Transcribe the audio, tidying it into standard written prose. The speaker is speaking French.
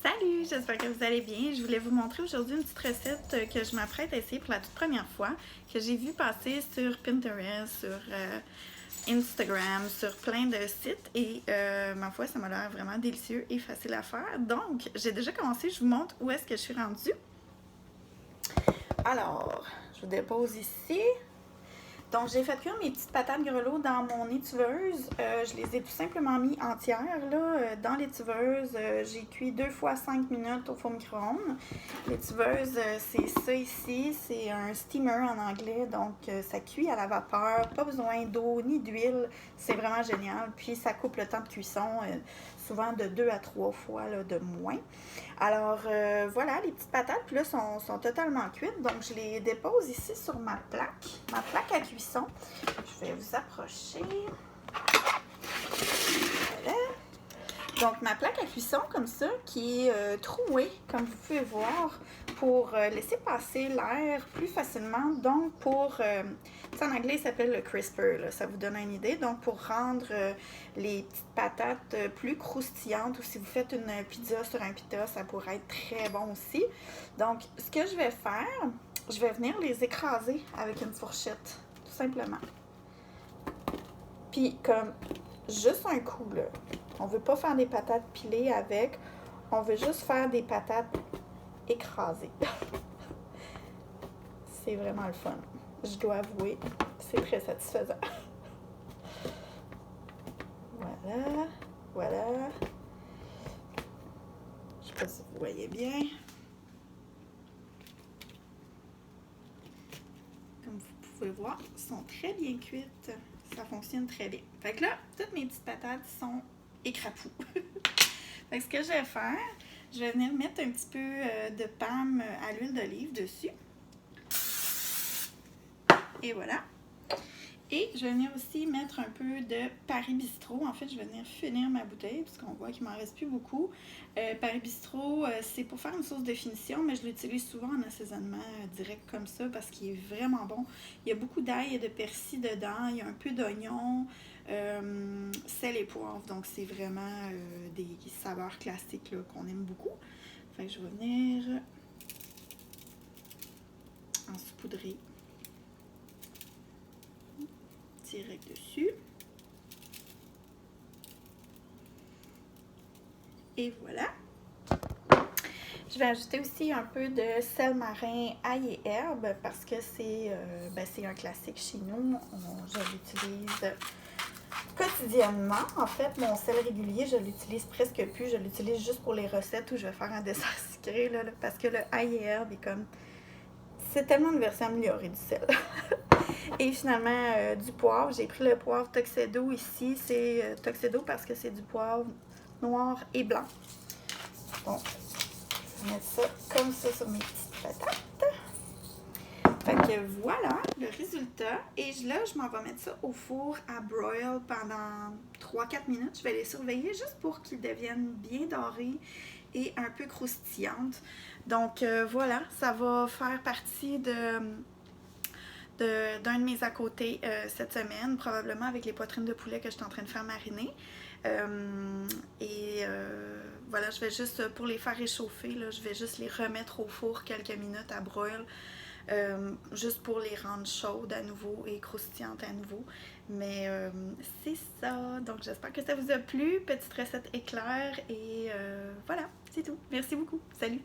Salut, j'espère que vous allez bien. Je voulais vous montrer aujourd'hui une petite recette que je m'apprête à essayer pour la toute première fois, que j'ai vu passer sur Pinterest, sur Instagram, sur plein de sites et ma foi, ça m'a l'air vraiment délicieux et facile à faire. Donc, j'ai déjà commencé, je vous montre où est-ce que je suis rendue. Alors, je vous dépose ici. Donc, j'ai fait cuire mes petites patates grelots dans mon étuveuse. Je les ai tout simplement mis entières là, dans l'étuveuse. J'ai cuit 2 fois 5 minutes au four micro-ondes. L'étuveuse, c'est ça ici. C'est un steamer en anglais. Donc, ça cuit à la vapeur. Pas besoin d'eau ni d'huile. C'est vraiment génial. Puis, ça coupe le temps de cuisson, souvent de 2 à 3 fois là, de moins. Alors, voilà, les petites patates, puis là, sont totalement cuites. Donc, je les dépose ici sur ma plaque à cuisson. Je vais vous approcher. Voilà. Donc, ma plaque à cuisson, comme ça, qui est trouée, comme vous pouvez voir, pour laisser passer l'air plus facilement. Donc, pour, en anglais, ça s'appelle le crisper, là, ça vous donne une idée. Donc, pour rendre les petites patates plus croustillantes, ou si vous faites une pizza sur un pita, ça pourrait être très bon aussi. Donc, ce que je vais faire, je vais venir les écraser avec une fourchette, tout simplement. Puis, comme juste un coup, là. On veut pas faire des patates pilées avec. On veut juste faire des patates écrasées. C'est vraiment le fun. Je dois avouer, c'est très satisfaisant. Voilà. Voilà. Je sais pas si vous voyez bien. Comme vous pouvez voir, elles sont très bien cuites. Ça fonctionne très bien. Fait que là, toutes mes petites patates sont écrapoues. Fait que ce que je vais faire, je vais venir mettre un petit peu de palme à l'huile d'olive dessus. Et voilà. Et je vais venir aussi mettre un peu de Paris Bistrot. En fait, je vais venir finir ma bouteille puisqu'on voit qu'il m'en reste plus beaucoup. Paris Bistrot, c'est pour faire une sauce de finition, mais je l'utilise souvent en assaisonnement direct comme ça parce qu'il est vraiment bon. Il y a beaucoup d'ail et de persil dedans. Il y a un peu d'oignon, sel et poivre. Donc, c'est vraiment des saveurs classiques qu'on aime beaucoup. Fait que je vais venir en saupoudrer direct dessus. Et voilà. Je vais ajouter aussi un peu de sel marin, ail et herbe parce que c'est un classique chez nous. Je l'utilise quotidiennement. En fait, mon sel régulier, je l'utilise presque plus. Je l'utilise juste pour les recettes où je vais faire un dessert sucré là, parce que le ail et herbe est comme... C'est tellement une version améliorée du sel. Et finalement, du poivre. J'ai pris le poivre Tuxedo ici. C'est Tuxedo parce que c'est du poivre noir et blanc. Bon, je vais mettre ça comme ça sur mes petites patates. Fait que voilà le résultat. Et là, je m'en vais mettre ça au four à broil pendant 3-4 minutes. Je vais les surveiller juste pour qu'ils deviennent bien dorés et un peu croustillantes. Donc voilà, ça va faire partie d'un de mes à côté cette semaine, probablement avec les poitrines de poulet que je suis en train de faire mariner. Voilà, je vais juste, pour les faire réchauffer, là, je vais juste les remettre au four quelques minutes à broil, juste pour les rendre chaudes à nouveau et croustillantes à nouveau. Mais c'est ça, donc j'espère que ça vous a plu, petite recette éclair et voilà, c'est tout. Merci beaucoup, salut!